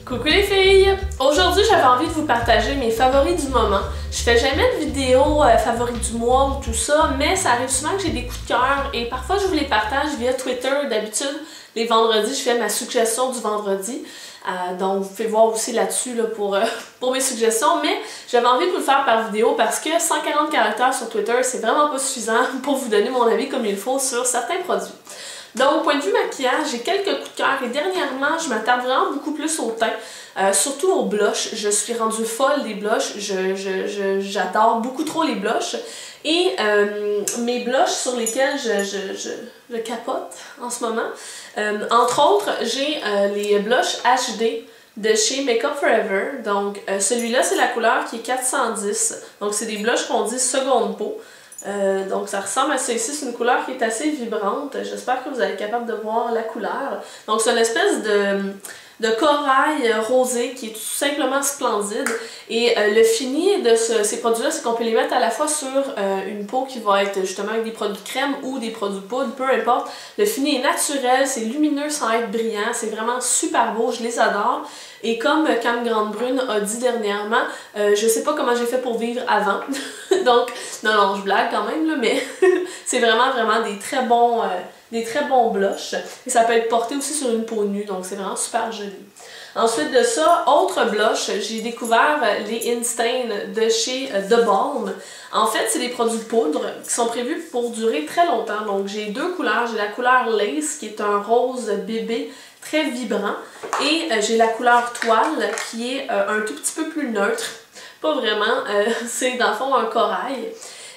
Coucou les filles! Aujourd'hui, j'avais envie de vous partager mes favoris du moment. Je fais jamais de vidéo favoris du mois ou tout ça, mais ça arrive souvent que j'ai des coups de cœur et parfois je vous les partage via Twitter. D'habitude, les vendredis, je fais ma suggestion du vendredi. Donc vous pouvez voir aussi là-dessus là, pour mes suggestions, mais j'avais envie de vous le faire par vidéo parce que 140 caractères sur Twitter, c'est vraiment pas suffisant pour vous donner mon avis comme il faut sur certains produits. Donc, point de vue maquillage, j'ai quelques coups de cœur et dernièrement, je m'attarde vraiment beaucoup plus au teint, surtout aux blushs. Je suis rendue folle des blushs, j'adore beaucoup trop les blushs. Et mes blushs sur lesquels je capote en ce moment, entre autres, j'ai les blushs HD de chez Makeup Forever. Donc, celui-là, c'est la couleur qui est 410. Donc, c'est des blushs qu'on dit seconde peau. Donc ça ressemble à ça ici, c'est une couleur qui est assez vibrante. J'espère que vous allez être capable de voir la couleur. Donc c'est une espèce de corail rosé qui est tout simplement splendide. Et le fini de ces produits-là, c'est qu'on peut les mettre à la fois sur une peau qui va être justement avec des produits de crème ou des produits de poudre, peu importe. Le fini est naturel, c'est lumineux sans être brillant, c'est vraiment super beau, je les adore. Et comme Cam Grande Brune a dit dernièrement, je sais pas comment j'ai fait pour vivre avant. Donc, non, je blague quand même, là, mais c'est vraiment des très bons blushs. Et ça peut être porté aussi sur une peau nue, donc c'est vraiment super joli. Ensuite de ça, autre blush, j'ai découvert les Instain de chez The Balm. En fait, c'est des produits de poudre qui sont prévus pour durer très longtemps. Donc, j'ai deux couleurs. J'ai la couleur Lace, qui est un rose bébé très vibrant. Et j'ai la couleur Toile, qui est un tout petit peu plus neutre. Pas vraiment, c'est dans le fond un corail.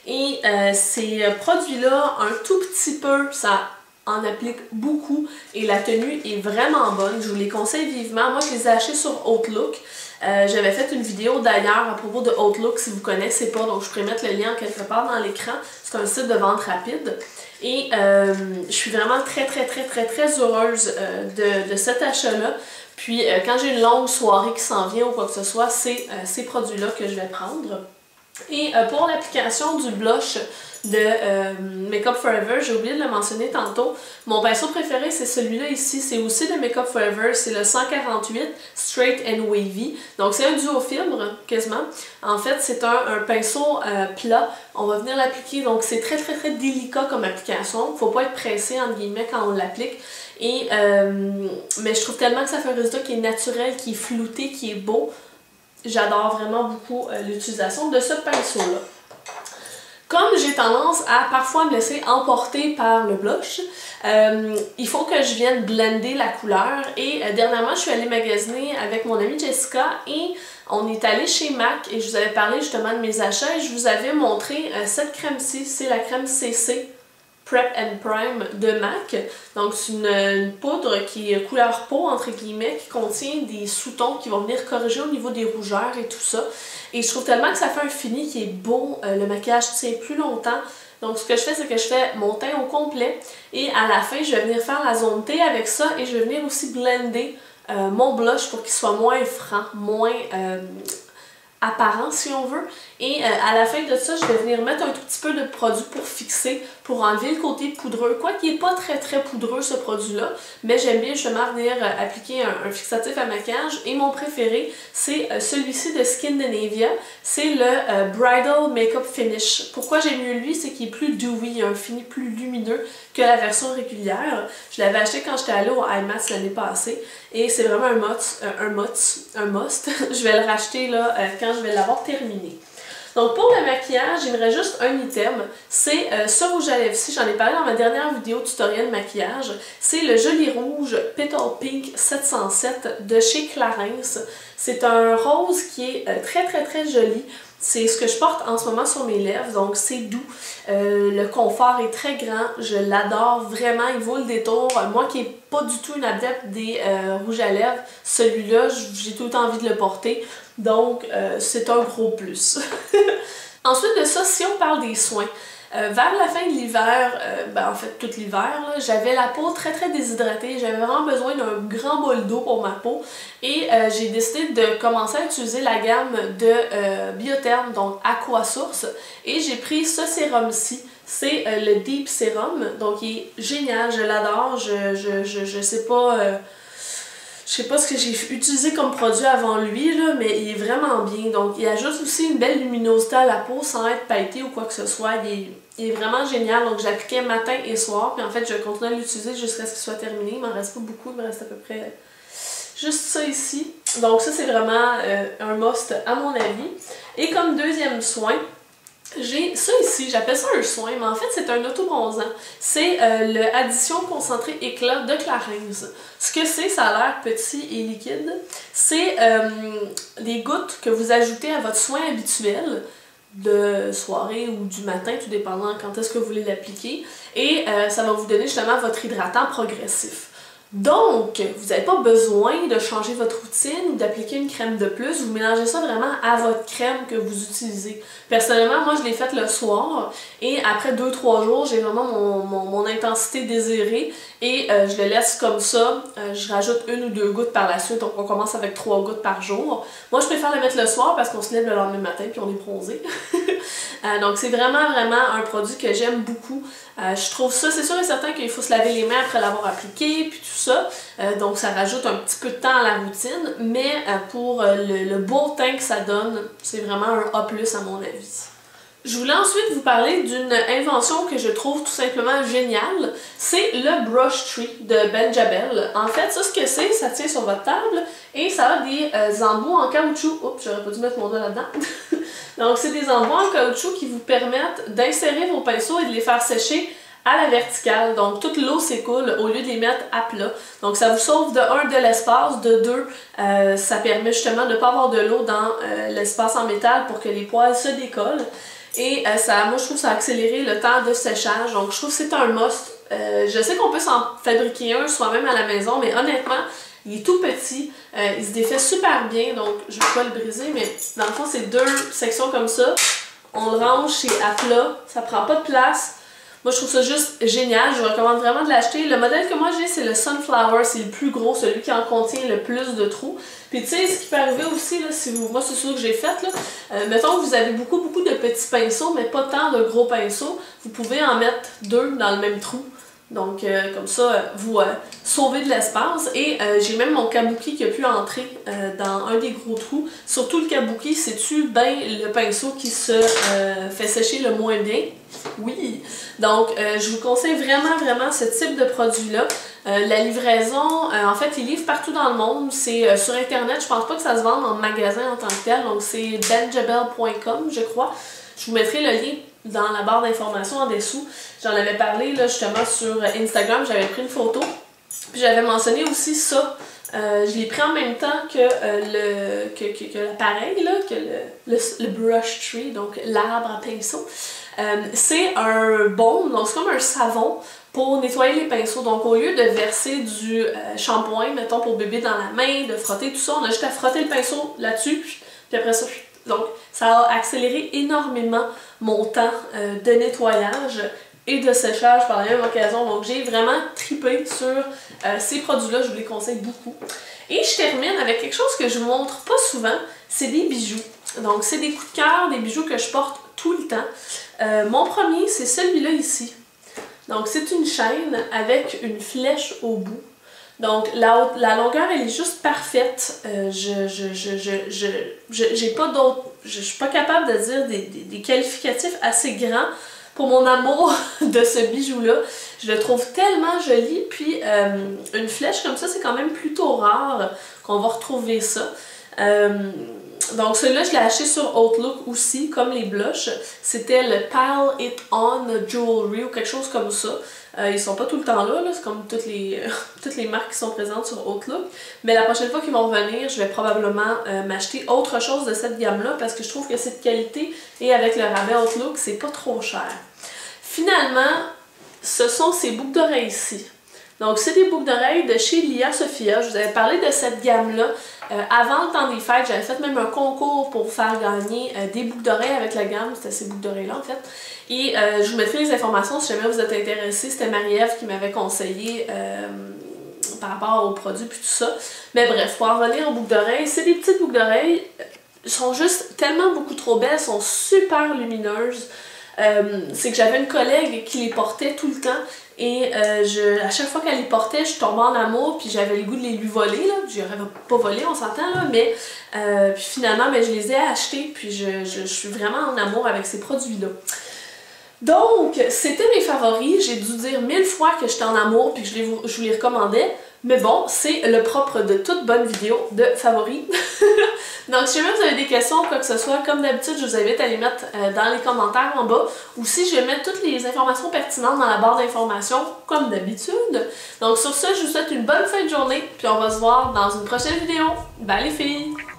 Et ces produits-là, un tout petit peu, ça en applique beaucoup et la tenue est vraiment bonne. Je vous les conseille vivement. Moi, je les ai achetés sur Outlook. J'avais fait une vidéo d'ailleurs à propos de Outlook si vous ne connaissez pas, donc je pourrais mettre le lien quelque part dans l'écran. C'est un site de vente rapide. Et je suis vraiment très heureuse de cet achat-là. Puis quand j'ai une longue soirée qui s'en vient ou quoi que ce soit, c'est ces produits-là que je vais prendre. Et pour l'application du blush de Makeup Forever, j'ai oublié de le mentionner tantôt, mon pinceau préféré c'est celui-là ici, c'est aussi de Makeup Forever, c'est le 148 Straight and Wavy, donc c'est un duo fibre quasiment. En fait c'est un pinceau plat, on va venir l'appliquer, donc c'est très délicat comme application, faut pas être pressé entre guillemets quand on l'applique. Et mais je trouve tellement que ça fait un résultat qui est naturel, qui est flouté, qui est beau. J'adore vraiment beaucoup l'utilisation de ce pinceau-là. Comme j'ai tendance à parfois me laisser emporter par le blush, il faut que je vienne blender la couleur. Et dernièrement, je suis allée magasiner avec mon amie Jessica et on est allé chez MAC et je vous avais parlé justement de mes achats et je vous avais montré cette crème-ci, c'est la crème CC Prep and Prime de MAC. Donc c'est une poudre qui est couleur peau entre guillemets, qui contient des sous-tons qui vont venir corriger au niveau des rougeurs et tout ça. Et je trouve tellement que ça fait un fini qui est beau, le maquillage tient plus longtemps. Donc ce que je fais, c'est que je fais mon teint au complet et à la fin, je vais venir faire la zone T avec ça et je vais venir aussi blender mon blush pour qu'il soit moins franc, moins apparent si on veut. Et à la fin de ça, je vais venir mettre un tout petit peu de produit pour fixer, pour enlever le côté poudreux. Quoi qu'il n'est pas très poudreux ce produit-là, mais j'aime bien justement venir appliquer un fixatif à maquillage. Et mon préféré, c'est celui-ci de Skin de Nivea. C'est le Bridal Makeup Finish. Pourquoi j'aime mieux lui? C'est qu'il est plus dewy, il a un fini plus lumineux que la version régulière. Je l'avais acheté quand j'étais allée au IMAX l'année passée. Et c'est vraiment un must. Je vais le racheter là, quand je vais l'avoir terminé. Donc pour le maquillage, il me reste juste un item, c'est ce rouge à lèvres-ci, j'en ai parlé dans ma dernière vidéo tutoriel maquillage, c'est le Joli Rouge Petal Pink 707 de chez Clarins. C'est un rose qui est très joli. C'est ce que je porte en ce moment sur mes lèvres, donc c'est doux. Le confort est très grand, je l'adore vraiment, il vaut le détour. Moi qui n'ai pas du tout une adepte des rouges à lèvres, celui-là, j'ai tout le temps envie de le porter, donc c'est un gros plus. Ensuite de ça, si on parle des soins, vers la fin de l'hiver, en fait tout l'hiver, j'avais la peau très déshydratée, j'avais vraiment besoin d'un grand bol d'eau pour ma peau et j'ai décidé de commencer à utiliser la gamme de Biotherm, donc Aquasource, et j'ai pris ce sérum-ci, c'est le Deep Serum, donc il est génial, je l'adore, je sais pas... Je sais pas ce que j'ai utilisé comme produit avant lui, là, mais il est vraiment bien. Donc, il ajoute aussi une belle luminosité à la peau sans être pailleté ou quoi que ce soit. Il est vraiment génial. Donc, j'appliquais matin et soir. Puis en fait, je continue à l'utiliser jusqu'à ce qu'il soit terminé. Il m'en reste pas beaucoup. Il me reste à peu près juste ça ici. Donc, ça, c'est vraiment un must à mon avis. Et comme deuxième soin, j'ai ça ici, j'appelle ça un soin, mais en fait c'est un autobronzant. C'est le Addition Concentré Éclat de Clarins. Ce que c'est, ça a l'air petit et liquide. C'est des gouttes que vous ajoutez à votre soin habituel de soirée ou du matin, tout dépendant quand est-ce que vous voulez l'appliquer. Et ça va vous donner justement votre hydratant progressif. Donc, vous n'avez pas besoin de changer votre routine ou d'appliquer une crème de plus. Vous mélangez ça vraiment à votre crème que vous utilisez. Personnellement, moi, je l'ai faite le soir et après 2-3 jours, j'ai vraiment mon intensité désirée et je le laisse comme ça. Je rajoute 1 ou 2 gouttes par la suite. Donc, on commence avec 3 gouttes par jour. Moi, je préfère le mettre le soir parce qu'on se lève le lendemain matin puis on est bronzé. Donc, c'est vraiment un produit que j'aime beaucoup. Je trouve ça, c'est sûr et certain qu'il faut se laver les mains après l'avoir appliqué, puis tout ça. Donc ça rajoute un petit peu de temps à la routine, mais pour le beau teint que ça donne, c'est vraiment un A+ à mon avis. Je voulais ensuite vous parler d'une invention que je trouve tout simplement géniale. C'est le Brush Tree de Benjabel. En fait, ça, ce que c'est, ça tient sur votre table et ça a des embouts en caoutchouc. Oups, j'aurais pas dû mettre mon doigt là-dedans. Donc, c'est des embouts en caoutchouc qui vous permettent d'insérer vos pinceaux et de les faire sécher à la verticale. Donc, toute l'eau s'écoule au lieu de les mettre à plat. Donc, ça vous sauve de 1 de l'espace, de 2, ça permet justement de ne pas avoir de l'eau dans l'espace en métal pour que les poils se décollent. Et moi, je trouve que ça a accéléré le temps de séchage. Donc, je trouve que c'est un must. Je sais qu'on peut s'en fabriquer un soi-même à la maison, mais honnêtement, il est tout petit. Il se défait super bien. Donc, je ne vais pas le briser, mais dans le fond, c'est 2 sections comme ça. On le range, c'est à plat. Ça prend pas de place. Moi, je trouve ça juste génial. Je vous recommande vraiment de l'acheter. Le modèle que moi j'ai, c'est le Sunflower. C'est le plus gros, celui qui en contient le plus de trous. Puis tu sais, ce qui peut arriver aussi, là, si vous, moi c'est celui que j'ai fait, là, mettons que vous avez beaucoup de petits pinceaux, mais pas tant de gros pinceaux, vous pouvez en mettre 2 dans le même trou. Donc, comme ça, vous sauvez de l'espace. Et j'ai même mon kabuki qui a pu entrer dans un des gros trous. Surtout le kabuki, c'est-tu bien le pinceau qui se fait sécher le moins bien? Oui! Donc, je vous conseille vraiment ce type de produit-là. La livraison, en fait, ils livrent partout dans le monde. C'est sur Internet. Je pense pas que ça se vende en magasin en tant que tel. Donc, c'est benjabel.com, je crois. Je vous mettrai le lien dans la barre d'informations en dessous. J'en avais parlé là, justement sur Instagram, j'avais pris une photo. Puis j'avais mentionné aussi ça. Je l'ai pris en même temps que l'appareil, que le brush tree, donc l'arbre à pinceau. C'est un baume, donc c'est comme un savon pour nettoyer les pinceaux. Donc au lieu de verser du shampoing, mettons pour bébé dans la main, de frotter tout ça, on a juste à frotter le pinceau là-dessus, puis après ça, donc ça a accéléré énormément mon temps de nettoyage et de séchage par la même occasion. Donc j'ai vraiment trippé sur ces produits-là, je vous les conseille beaucoup. Et je termine avec quelque chose que je vous montre pas souvent, c'est des bijoux. Donc c'est des coups de cœur, des bijoux que je porte tout le temps. Mon premier, c'est celui-là ici. Donc c'est une chaîne avec une flèche au bout. Donc la longueur elle est juste parfaite. J'ai pas d'autres. Je suis pas capable de dire des qualificatifs assez grands pour mon amour de ce bijou-là. Je le trouve tellement joli. Puis une flèche comme ça, c'est quand même plutôt rare qu'on va retrouver ça. Donc celui-là, je l'ai acheté sur Outlook aussi, comme les blushs. C'était le Pile It On Jewelry ou quelque chose comme ça. Ils sont pas tout le temps là, c'est comme toutes les marques qui sont présentes sur Outlook. Mais la prochaine fois qu'ils vont revenir, je vais probablement m'acheter autre chose de cette gamme-là parce que je trouve que c'est de qualité et avec le rabais Outlook, c'est pas trop cher. Finalement, ce sont ces boucles d'oreilles ici. Donc, c'est des boucles d'oreilles de chez Lia Sophia. Je vous avais parlé de cette gamme-là avant le temps des fêtes. J'avais fait même un concours pour vous faire gagner des boucles d'oreilles avec la gamme. C'était ces boucles d'oreilles-là, en fait. Et je vous mettrai les informations si jamais vous êtes intéressés. C'était Marie-Ève qui m'avait conseillé par rapport aux produits puis tout ça. Mais bref, pour en revenir aux boucles d'oreilles, c'est des petites boucles d'oreilles. Elles sont juste tellement beaucoup trop belles. Elles sont super lumineuses. c'est que j'avais une collègue qui les portait tout le temps. Et à chaque fois qu'elle les portait, je tombais en amour, puis j'avais le goût de les lui voler, là. Je n'aurais pas volé, on s'entend, là, mais puis finalement, ben, je les ai achetés, puis je suis vraiment en amour avec ces produits-là. Donc, c'était mes favoris. J'ai dû dire 1000 fois que j'étais en amour, puis que je vous les recommandais. Mais bon, c'est le propre de toute bonne vidéo de favoris. Donc, si jamais vous avez des questions ou quoi que ce soit, comme d'habitude, je vous invite à les mettre dans les commentaires en bas. Ou si je vais mettre toutes les informations pertinentes dans la barre d'informations, comme d'habitude. Donc, sur ce, je vous souhaite une bonne fin de journée, puis on va se voir dans une prochaine vidéo. Bye les filles!